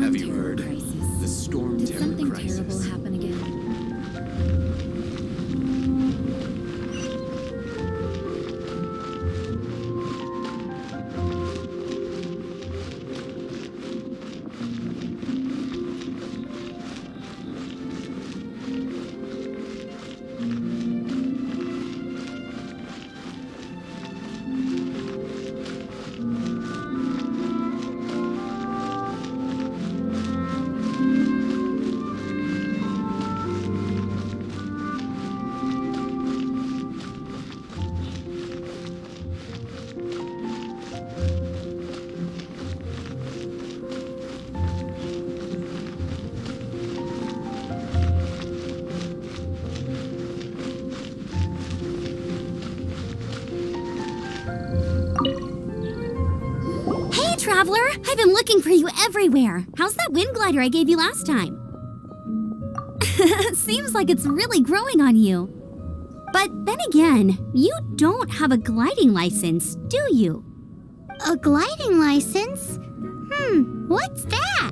Have you heard? The storm terror crisis. Did something terrible happen again? Traveler, I've been looking for you everywhere. How's that wind glider I gave you last time? Seems like it's really growing on you. But then again, you don't have a gliding license, do you? A gliding license? What's that?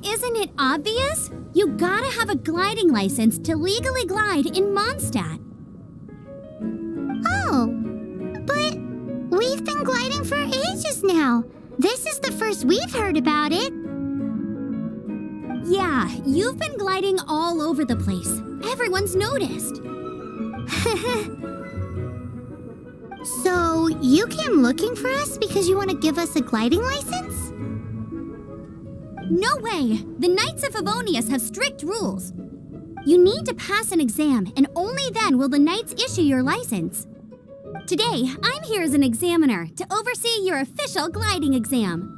Isn't it obvious? You gotta have a gliding license to legally glide in Mondstadt. Oh, but we've been gliding for ages now. This is the first we've heard about it. Yeah, you've been gliding all over the place. Everyone's noticed. So, you came looking for us because you want to give us a gliding license? No way! The Knights of Favonius have strict rules. You need to pass an exam, and only then will the Knights issue your license. Today, I'm here as an examiner to oversee your official gliding exam.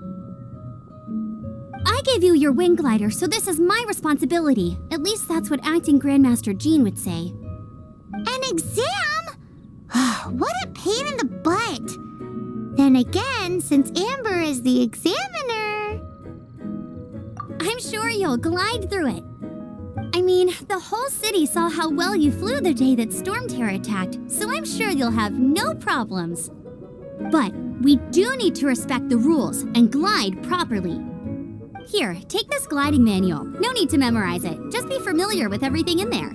I gave you your wing glider, so this is my responsibility. At least that's what Acting Grandmaster Jean would say. An exam? What a pain in the butt. Then again, since Amber is the examiner... I'm sure you'll glide through it. I mean, the whole city saw how well you flew the day that Storm Terror attacked, so I'm sure you'll have no problems. But we do need to respect the rules and glide properly. Here, take this gliding manual. No need to memorize it. Just be familiar with everything in there.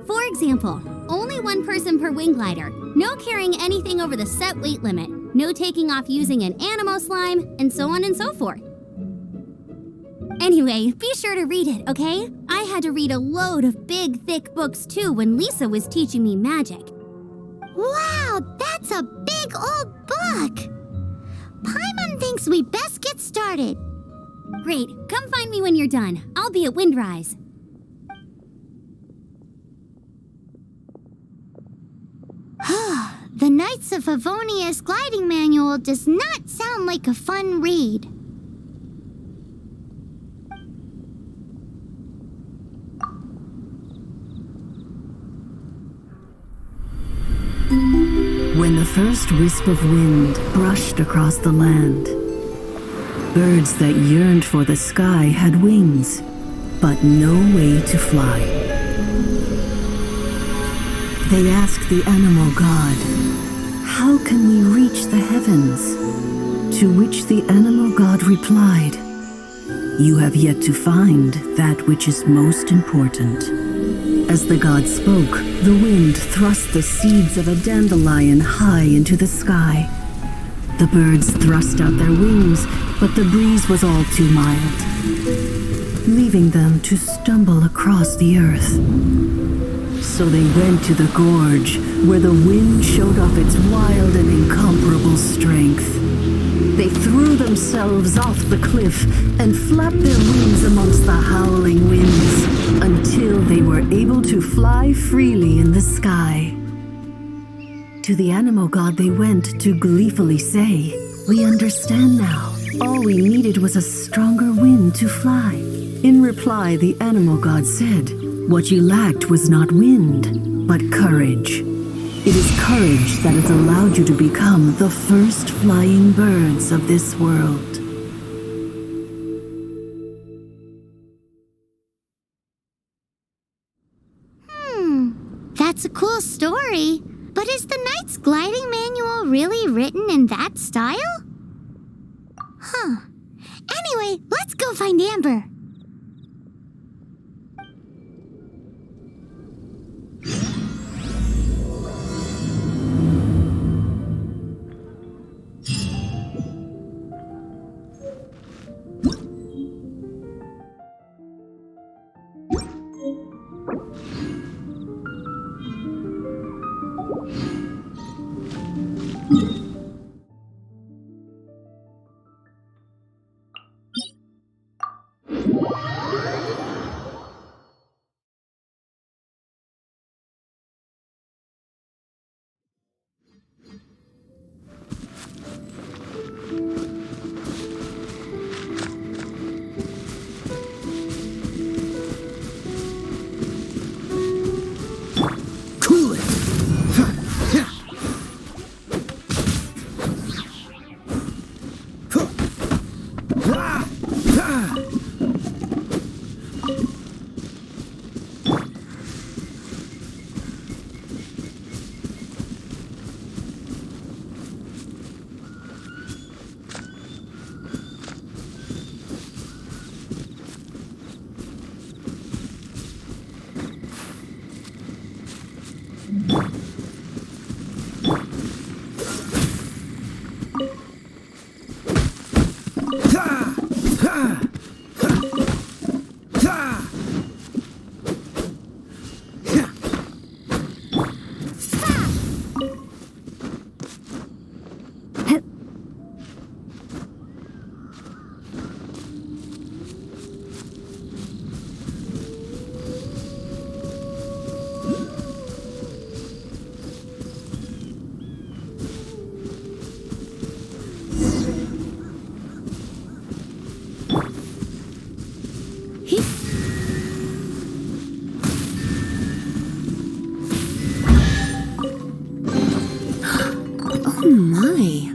For example, only one person per wing glider, no carrying anything over the set weight limit, no taking off using an animo slime, and so on and so forth. Anyway, be sure to read it, okay? I had to read a load of big, thick books too when Lisa was teaching me magic. Wow, that's a big old book! Paimon thinks we best get started. Great, come find me when you're done. I'll be at Windrise. The Knights of Favonius gliding manual does not sound like a fun read. When the first wisp of wind brushed across the land, birds that yearned for the sky had wings, but no way to fly. They asked the animal god, "How can we reach the heavens?" To which the animal god replied, "You have yet to find that which is most important." As the god spoke, the wind thrust the seeds of a dandelion high into the sky. The birds thrust out their wings, but the breeze was all too mild, leaving them to stumble across the earth. So they went to the gorge, where the wind showed off its wild and incomparable strength. They threw themselves off the cliff and flapped their wings amongst the howling winds until they were able to fly freely in the sky. To the animal god they went to gleefully say, "We understand now. All we needed was a stronger wind to fly." In reply, the animal god said, "What you lacked was not wind, but courage. It is courage that has allowed you to become the first flying birds of this world." That's a cool story. But is the Knight's gliding manual really written in that style? Anyway, let's go find Amber. Oh my.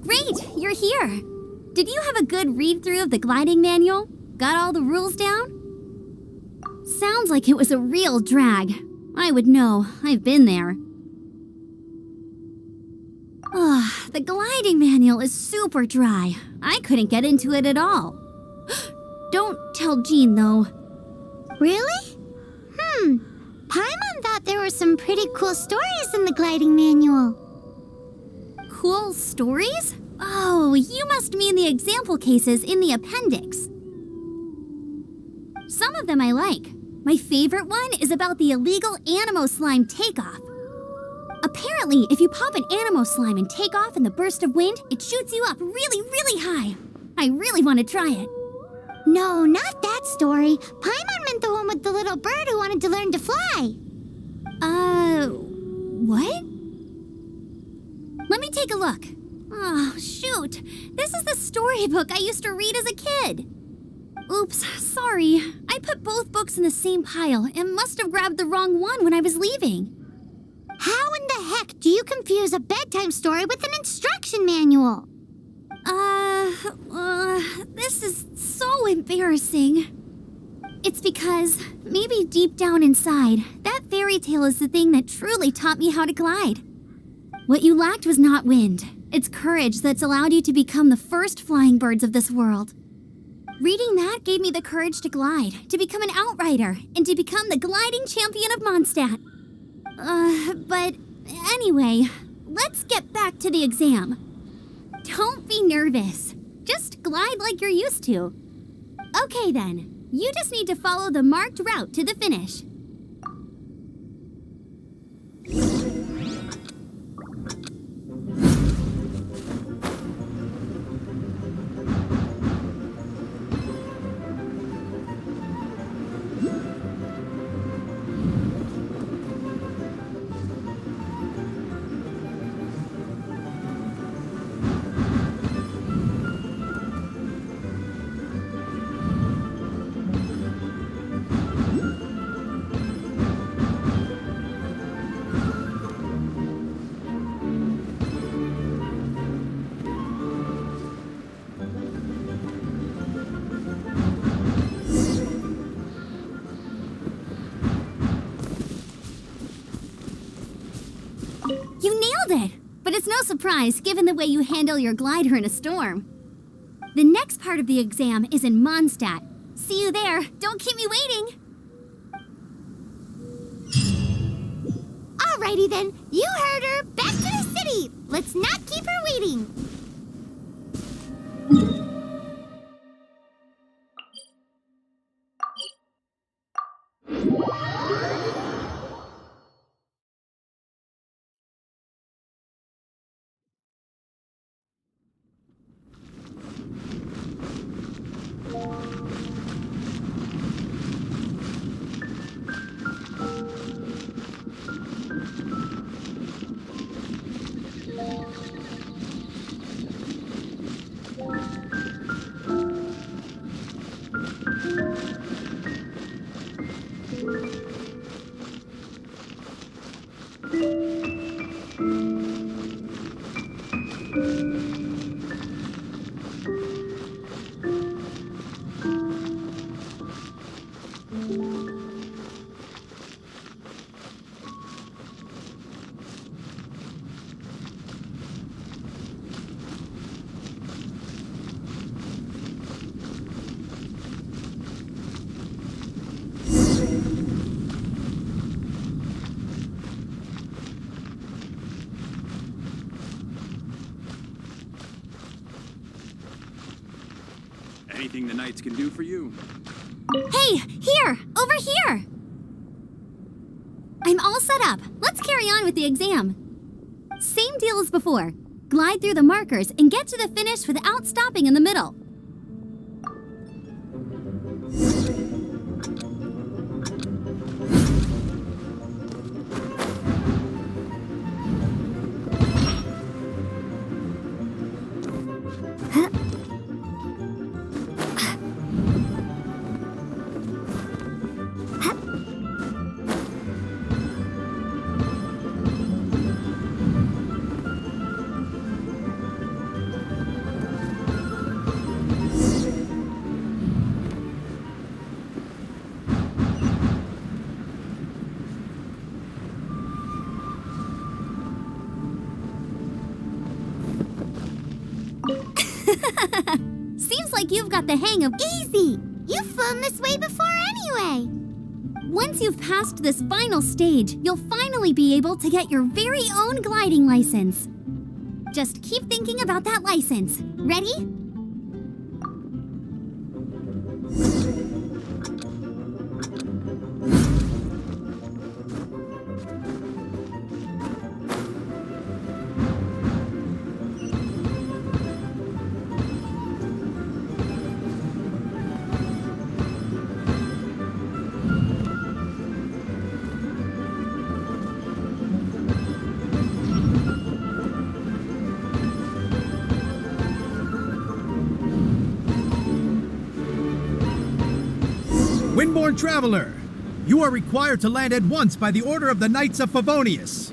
Great, you're here. Did you have a good read-through of the gliding manual? Got all the rules down? Sounds like it was a real drag. I would know. I've been there. The gliding manual is super dry. I couldn't get into it at all. Don't tell Jean, though. Really? Paimon thought there were some pretty cool stories in the gliding manual. Cool stories? Oh, you must mean the example cases in the appendix. Some of them I like. My favorite one is about the illegal Animo slime takeoff. Apparently, if you pop an Animo slime and take off in the burst of wind, it shoots you up really, really high. I really want to try it. No, not that story. Paimon meant the one with the little bird who wanted to learn to fly. What? Let me take a look. Oh, shoot. This is the storybook I used to read as a kid. Oops, sorry. I put both books in the same pile and must have grabbed the wrong one when I was leaving. How in the heck do you confuse a bedtime story with an instruction manual? This is so embarrassing. It's because, maybe deep down inside, that fairy tale is the thing that truly taught me how to glide. What you lacked was not wind. It's courage that's allowed you to become the first flying birds of this world. Reading that gave me the courage to glide, to become an outrider, and to become the gliding champion of Mondstadt. But anyway, let's get back to the exam. Don't be nervous. Just glide like you're used to. Okay then, you just need to follow the marked route to the finish. You nailed it! But it's no surprise given the way you handle your glider in a storm. The next part of the exam is in Mondstadt. See you there. Don't keep me waiting. Alrighty then, you heard her. Back to the city. Let's not keep her waiting. Anything the Knights can do for you? Hey, here! Over here! I'm all set up. Let's carry on with the exam. Same deal as before. Glide through the markers and get to the finish without stopping in the middle. Seems like you've got the hang of Easy. You've flown this way before anyway. Once you've passed this final stage, you'll finally be able to get your very own gliding license. Just keep thinking about that license. Ready? Windborne Traveler, you are required to land at once by the order of the Knights of Favonius.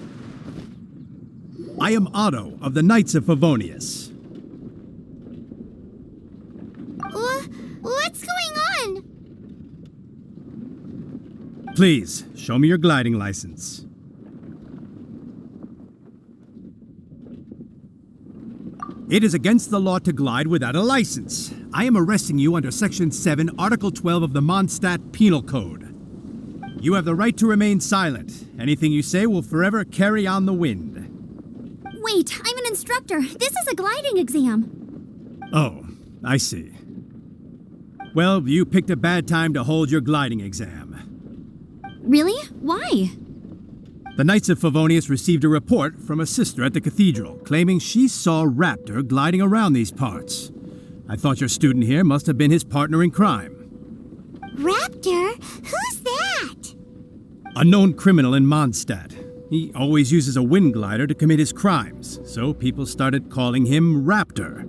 I am Otto of the Knights of Favonius. What's going on? Please, show me your gliding license. It is against the law to glide without a license. I am arresting you under Section 7, Article 12 of the Mondstadt Penal Code. You have the right to remain silent. Anything you say will forever carry on the wind. Wait, I'm an instructor. This is a gliding exam. Oh, I see. Well, you picked a bad time to hold your gliding exam. Really? Why? The Knights of Favonius received a report from a sister at the cathedral claiming she saw Raptor gliding around these parts. I thought your student here must have been his partner in crime. Raptor? Who's that? A known criminal in Mondstadt. He always uses a wind glider to commit his crimes, so people started calling him Raptor.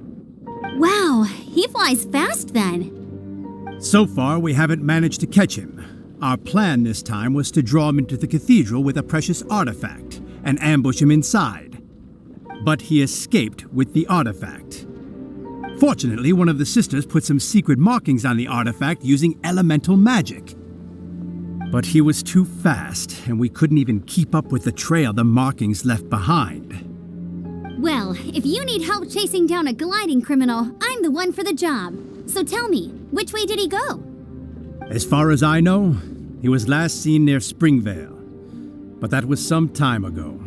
Wow, he flies fast then. So far, we haven't managed to catch him. Our plan this time was to draw him into the cathedral with a precious artifact and ambush him inside. But he escaped with the artifact. Fortunately, one of the sisters put some secret markings on the artifact using elemental magic. But he was too fast, and we couldn't even keep up with the trail the markings left behind. Well, if you need help chasing down a gliding criminal, I'm the one for the job. So tell me, which way did he go? As far as I know, he was last seen near Springvale. But that was some time ago.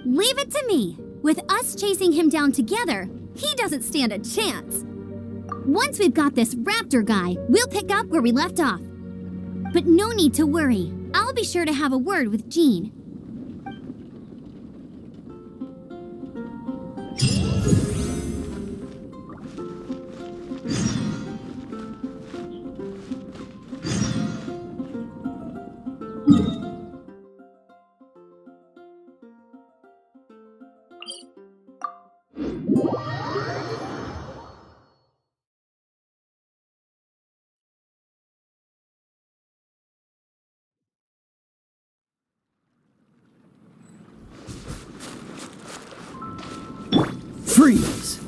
Leave it to me. With us chasing him down together, he doesn't stand a chance. Once we've got this Raptor guy, we'll pick up where we left off. But no need to worry. I'll be sure to have a word with Jean. Freeze!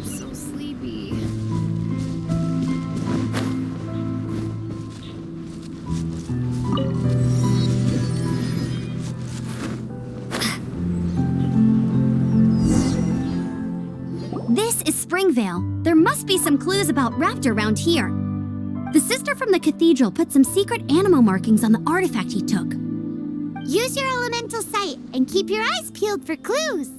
So sleepy. This is Springvale. There must be some clues about Raptor around here. The sister from the cathedral put some secret animal markings on the artifact he took. Use your elemental sight and keep your eyes peeled for clues.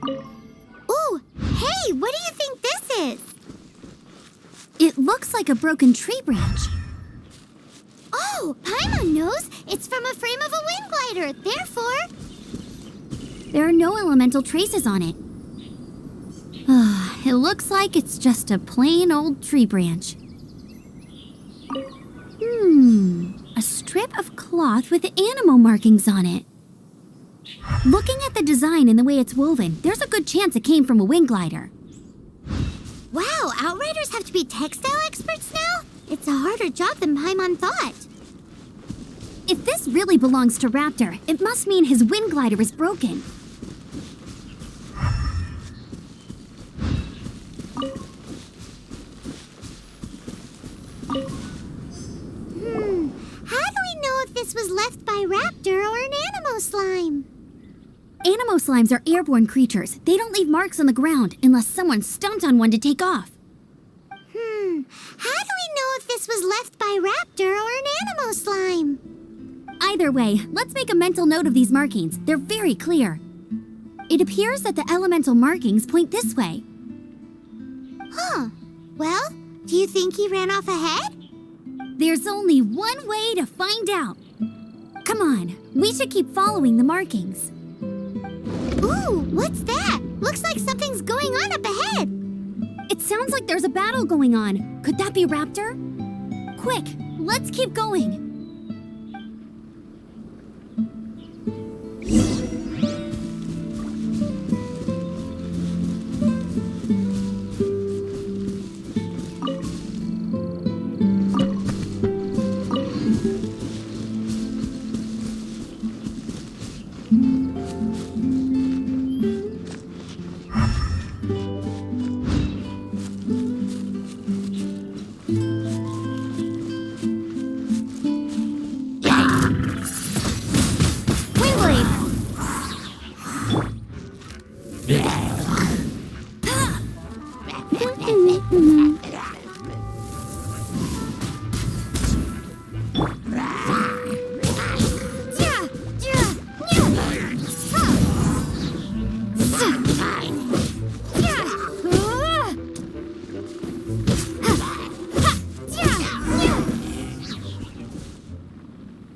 Ooh, hey, what do you think this is? It looks like a broken tree branch. Oh, Paimon knows. It's from a frame of a wind glider. Therefore, There are no elemental traces on it. It looks like it's just a plain old tree branch. A strip of cloth with animal markings on it. Looking at the design and the way it's woven, there's a good chance it came from a wind glider. wow, Outriders have to be textile experts now? It's a harder job than Paimon thought. If this really belongs to Raptor, it must mean his wind glider is broken. How do we know if this was left by Raptor or an animal slime? Animo slimes are airborne creatures. They don't leave marks on the ground unless someone stomped on one to take off. How do we know if this was left by Raptor or an animal slime? Either way, let's make a mental note of these markings. They're very clear. It appears that the elemental markings point this way. Huh. Well, do you think he ran off ahead? There's only one way to find out. Come on, We should keep following the markings. Ooh, what's that? Looks like something's going on up ahead. It sounds like there's a battle going on. Could that be Raptor? Quick, let's keep going.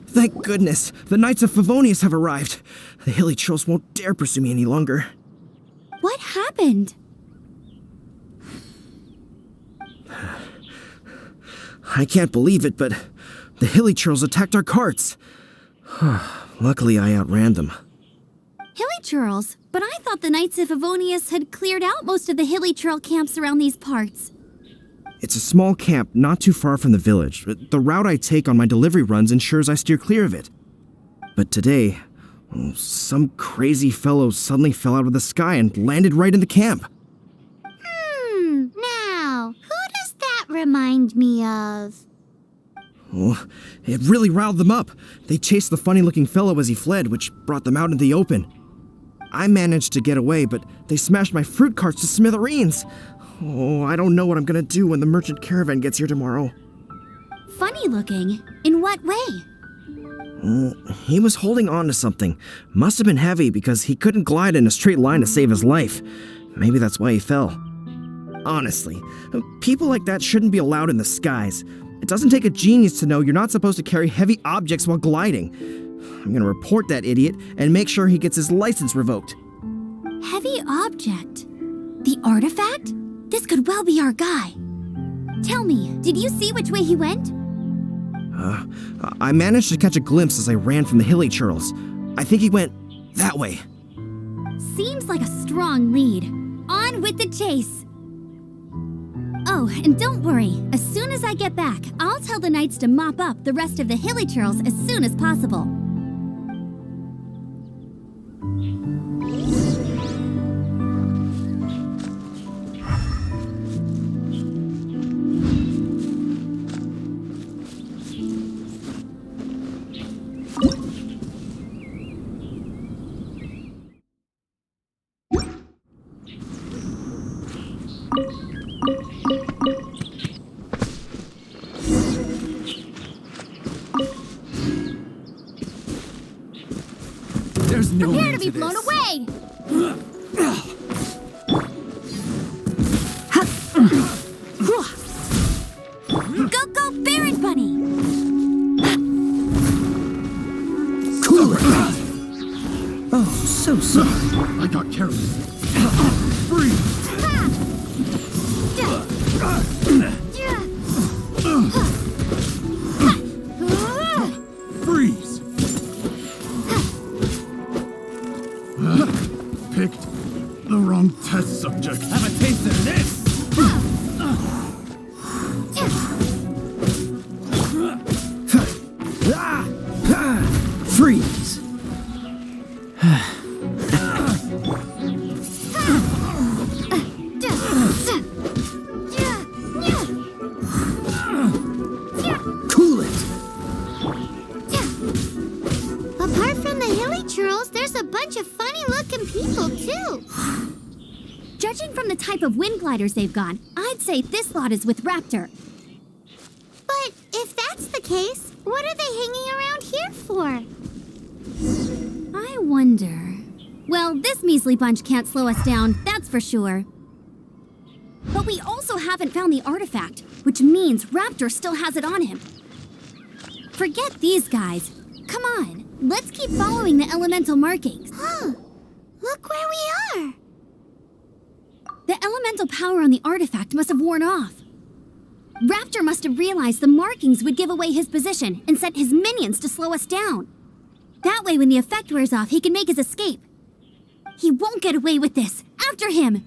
Thank goodness, the Knights of Favonius have arrived. The hilly trolls won't dare pursue me any longer. What happened? I can't believe it, but the hilly trolls attacked our carts. Luckily, I outran them. Hilly Churls? But I thought the Knights of Favonius had cleared out most of the hilly trail camps around these parts. It's a small camp not too far from the village. The route I take on my delivery runs ensures I steer clear of it. But today, some crazy fellow suddenly fell out of the sky and landed right in the camp. Now, who does that remind me of? Oh, it really riled them up. They chased the funny-looking fellow as he fled, which brought them out into the open. I managed to get away, but they smashed my fruit carts to smithereens. Oh, I don't know what I'm gonna do when the merchant caravan gets here tomorrow. Funny looking? In what way? He was holding on to something. Must have been heavy because he couldn't glide in a straight line to save his life. Maybe that's why he fell. Honestly, people like that shouldn't be allowed in the skies. It doesn't take a genius to know you're not supposed to carry heavy objects while gliding. I'm gonna report that idiot and make sure he gets his license revoked. Heavy object? The artifact? This could well be our guy. Tell me, did you see which way he went? I managed to catch a glimpse as I ran from the hilly churls. I think he went that way. Seems like a strong lead. On with the chase. Oh, and don't worry. As soon as I get back, I'll tell the knights to mop up the rest of the hilly churls as soon as possible. There's no Prepare end to be to blown this. away! Go, go, Baron Bunny! Cool it! Oh, so sorry. I got careless. Freeze! Freeze! Picked the wrong test subject. Have a taste of this! Freeze! Cool it! Apart from the hilly churls, there's a bunch of funny-looking people, too. Judging from the type of wind gliders they've got, I'd say this lot is with Raptor. But if that's the case, what are they hanging around here for? I wonder... Well, this measly bunch can't slow us down, that's for sure. But we also haven't found the artifact, which means Raptor still has it on him. Forget these guys. Come on. Let's keep following the elemental markings. Huh. Look where we are. The elemental power on the artifact must have worn off. Raptor must have realized the markings would give away his position and sent his minions to slow us down. That way, when the effect wears off, he can make his escape. He won't get away with this. After him!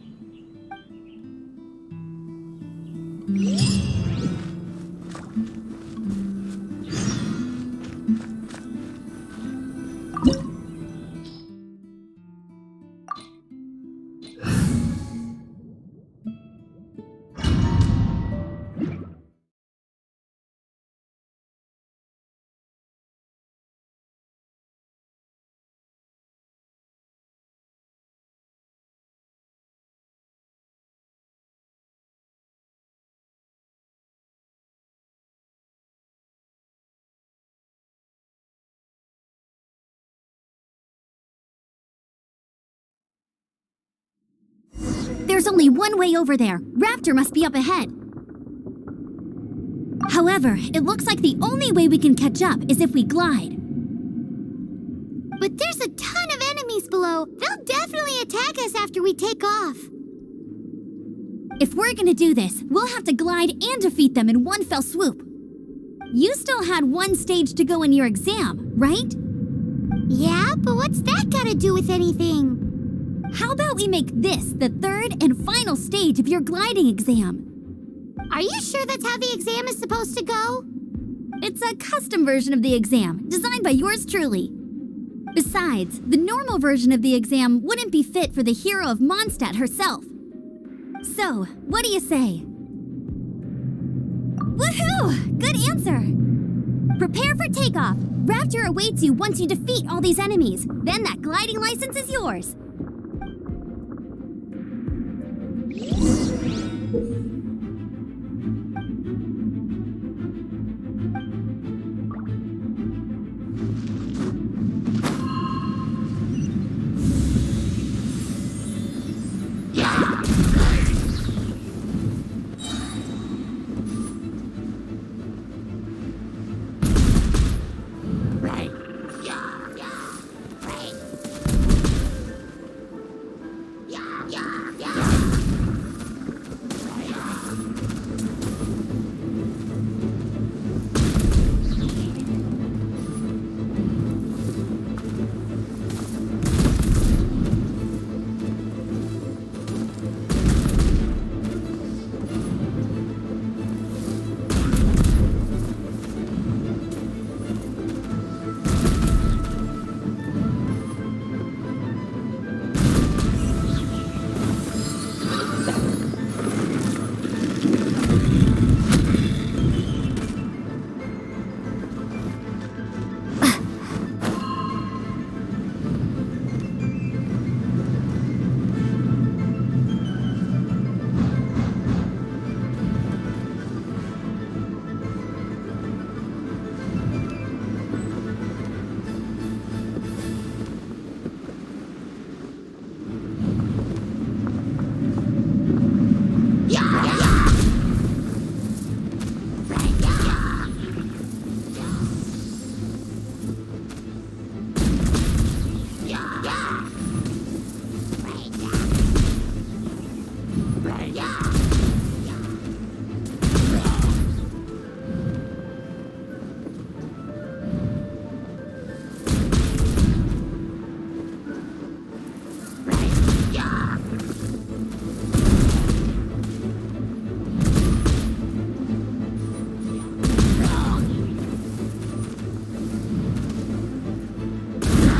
There's only one way over there. Raptor must be up ahead. However, it looks like the only way we can catch up is if we glide. But there's a ton of enemies below. They'll definitely attack us after we take off. If we're gonna do this, we'll have to glide and defeat them in one fell swoop. You still had one stage to go in your exam, right? Yeah, but what's that got to do with anything? How about we make this the third and final stage of your gliding exam? Are you sure that's how the exam is supposed to go? It's a custom version of the exam, designed by yours truly. Besides, the normal version of the exam wouldn't be fit for the hero of Mondstadt herself. So, what do you say? Woohoo! Good answer! Prepare for takeoff. Raptor awaits you once you defeat all these enemies. Then that gliding license is yours.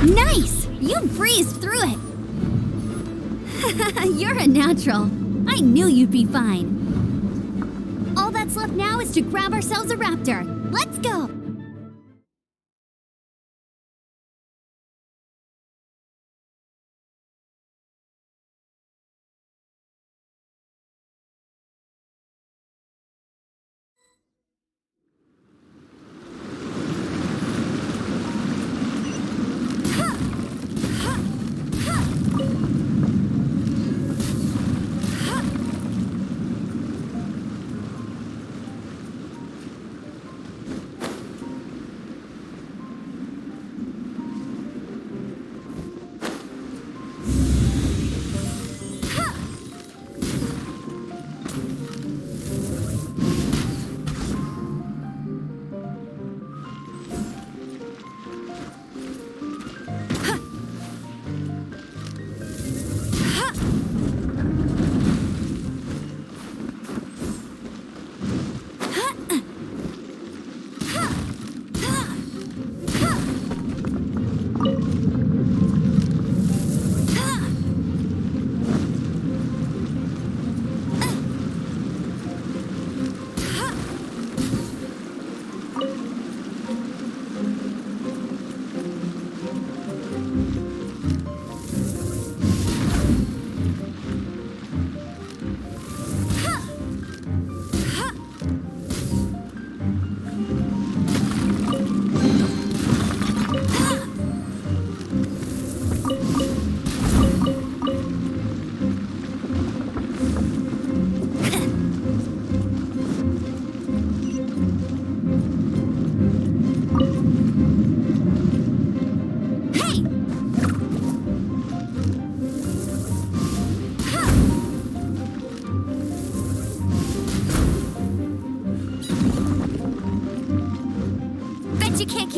Nice! You breezed through it! You're a natural. I knew you'd be fine. All that's left now is to grab ourselves a raptor. Let's go!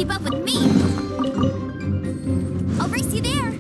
keep up with me. I'll race you there.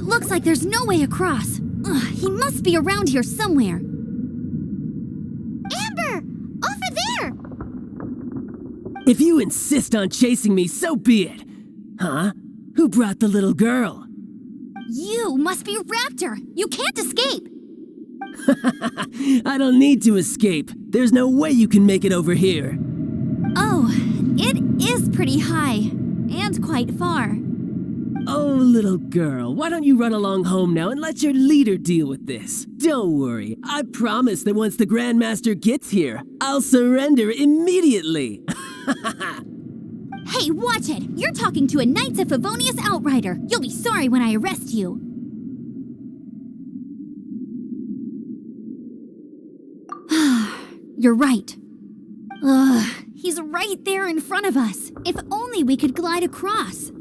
It looks like there's no way across. Ugh, he must be around here somewhere. Amber! Over there! If you insist on chasing me, so be it. Huh? Who brought the little girl? You must be Raptor. You can't escape. I don't need to escape. There's no way you can make it over here. Oh, it is pretty high. And quite far. Oh, little girl, why don't you run along home now and let your leader deal with this? Don't worry, I promise that once the Grandmaster gets here, I'll surrender immediately. Hey, watch it! You're talking to a Knights of Favonius outrider. You'll be sorry when I arrest you. You're right. Ugh, he's right there in front of us. If only we could glide across.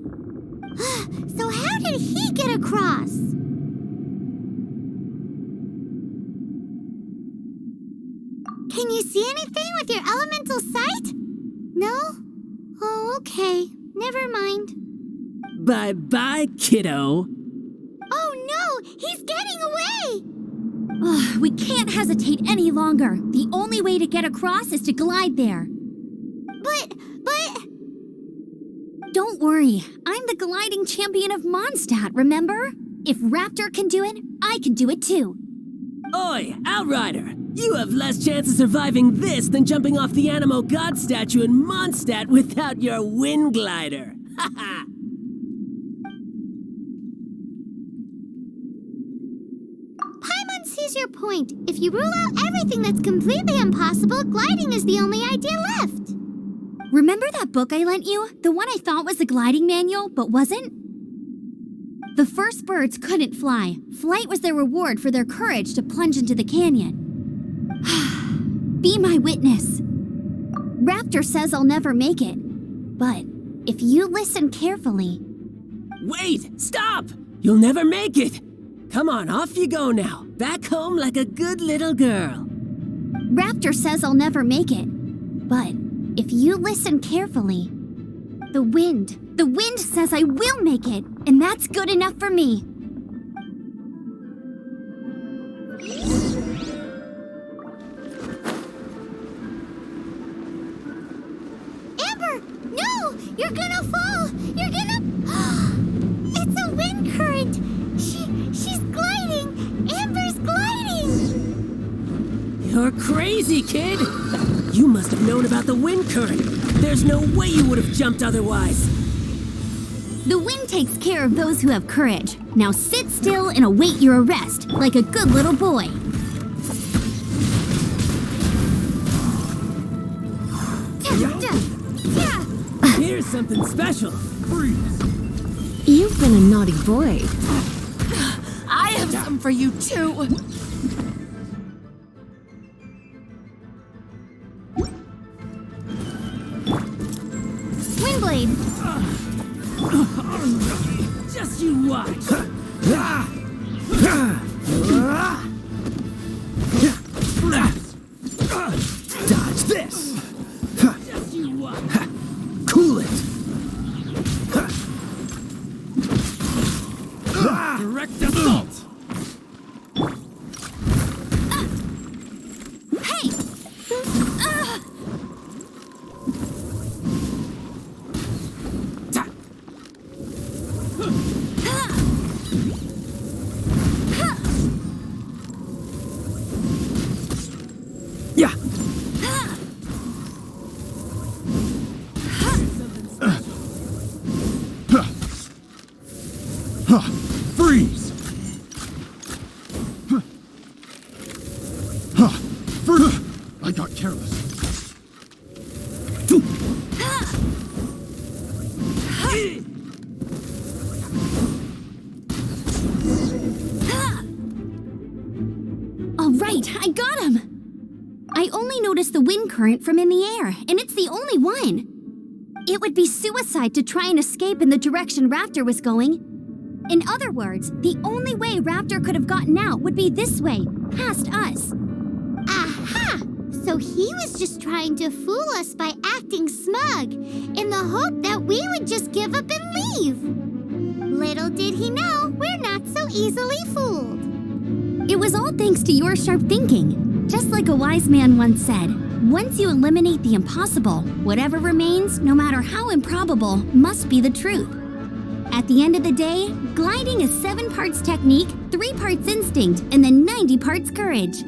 So how did he get across? Can you see anything with your elemental sight? No? Oh, okay. Never mind. Bye-bye, kiddo. Oh no! He's getting away! Ugh, we can't hesitate any longer. The only way to get across is to glide there. But... Don't worry, I'm the gliding champion of Mondstadt, remember? If Raptor can do it, I can do it too. Oi, Outrider! You have less chance of surviving this than jumping off the Animo God statue in Mondstadt without your wind glider. Haha! Paimon sees your point. If you rule out everything that's completely impossible, gliding is the only idea left. Remember that book I lent you? The one I thought was the gliding manual, but wasn't? The first birds couldn't fly. Flight was their reward for their courage to plunge into the canyon. Be my witness. Raptor says I'll never make it. But if you listen carefully... Wait! Stop! You'll never make it! Come on, off you go now. Back home like a good little girl. Raptor says I'll never make it. But if you listen carefully... The wind says I will make it, and that's good enough for me. Amber! No! You're gonna fall! You're gonna... It's a wind current! She's gliding! Amber's gliding! You're crazy, kid! You must have known about the wind current. There's no way you would have jumped otherwise. The wind takes care of those who have courage. Now sit still and await your arrest, like a good little boy. Here's something special. You've been a naughty boy. I have some for you too. Windblade! Just you watch. Dodge this! Just you watch. Cool it! Direct assault! Hey! Yeah! Freeze! I got careless. All right, I got him! I only noticed the wind current from in the air, and it's the only one. It would be suicide to try and escape in the direction Raptor was going. In other words, the only way Raptor could have gotten out would be this way, past us. Aha! So he was just trying to fool us by acting smug, in the hope that we would just give up and leave. Little did he know, we're not so easily fooled. It was all thanks to your sharp thinking. Just like a wise man once said, once you eliminate the impossible, whatever remains, no matter how improbable, must be the truth. At the end of the day, gliding is 7 parts technique, 3 parts instinct, and then 90 parts courage.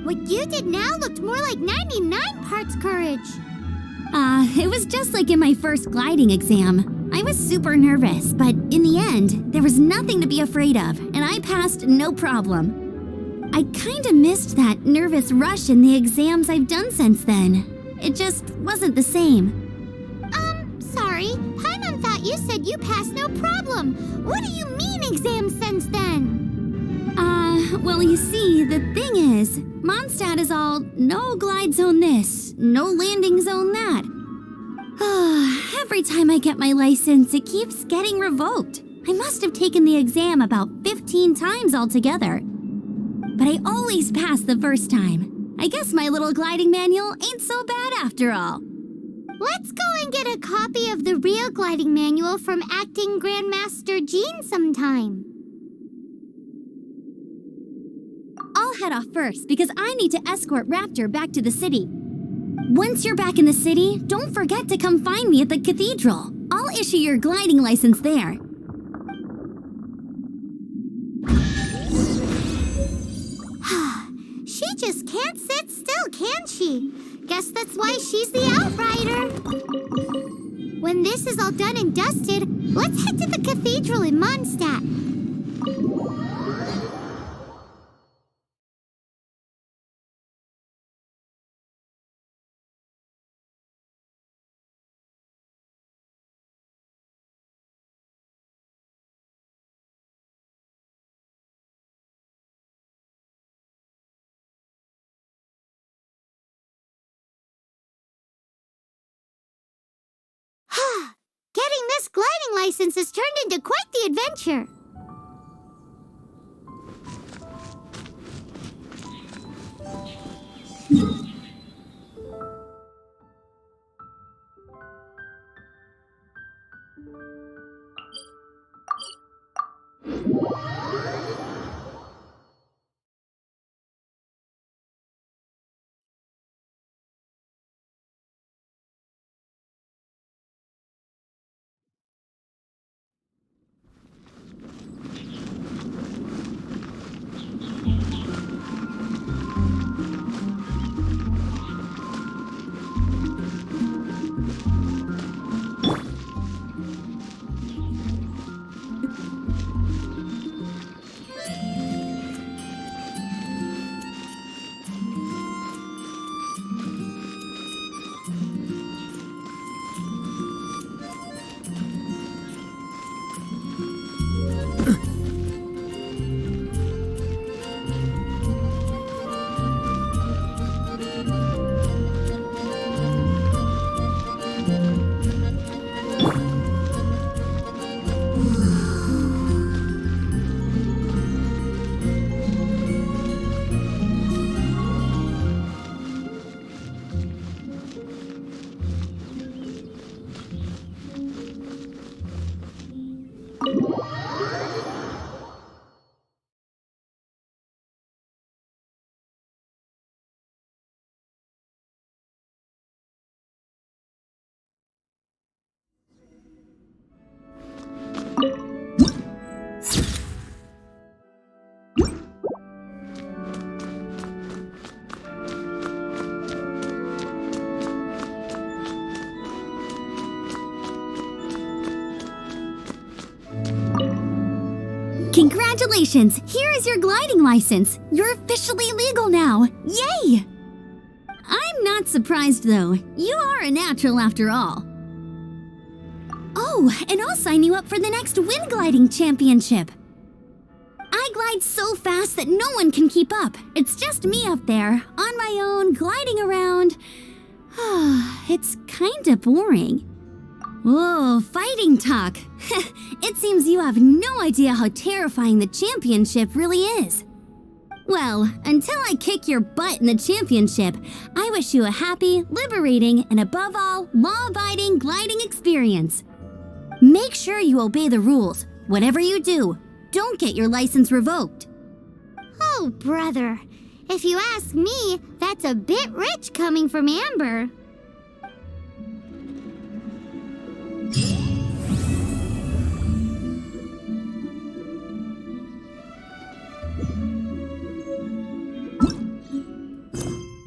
What you did now looked more like 99 parts courage. It was just like in my first gliding exam. I was super nervous, but in the end, there was nothing to be afraid of, and I passed no problem. I kinda missed that nervous rush in the exams I've done since then. It just wasn't the same. Sorry, Paimon thought you said you passed no problem. What do you mean exams since then? Well, you see, the thing is, Mondstadt is all no glide zone this, no landing zone that. Every time I get my license, it keeps getting revoked. I must have taken the exam about 15 times altogether. But I always pass the first time. I guess my little gliding manual ain't so bad after all. Let's go and get a copy of the real gliding manual from Acting Grandmaster Jean sometime. I'll head off first because I need to escort Raptor back to the city. Once you're back in the city, don't forget to come find me at the cathedral. I'll issue your gliding license there. She just can't sit still, can she? Guess that's why she's the outrider. When this is all done and dusted, let's head to the cathedral in Mondstadt. Getting this gliding license has turned into quite the adventure. Congratulations! Here is your gliding license. You're officially legal now. Yay! I'm not surprised though. You are a natural after all. Oh, and I'll sign you up for the next wind gliding championship. I glide so fast that no one can keep up. It's just me up there, on my own, gliding around. It's kinda boring. Whoa, fighting talk. It seems you have no idea how terrifying the championship really is. Well, until I kick your butt in the championship, I wish you a happy, liberating, and above all, law-abiding gliding experience. Make sure you obey the rules. Whatever you do, don't get your license revoked. Oh, brother. If you ask me, that's a bit rich coming from Amber.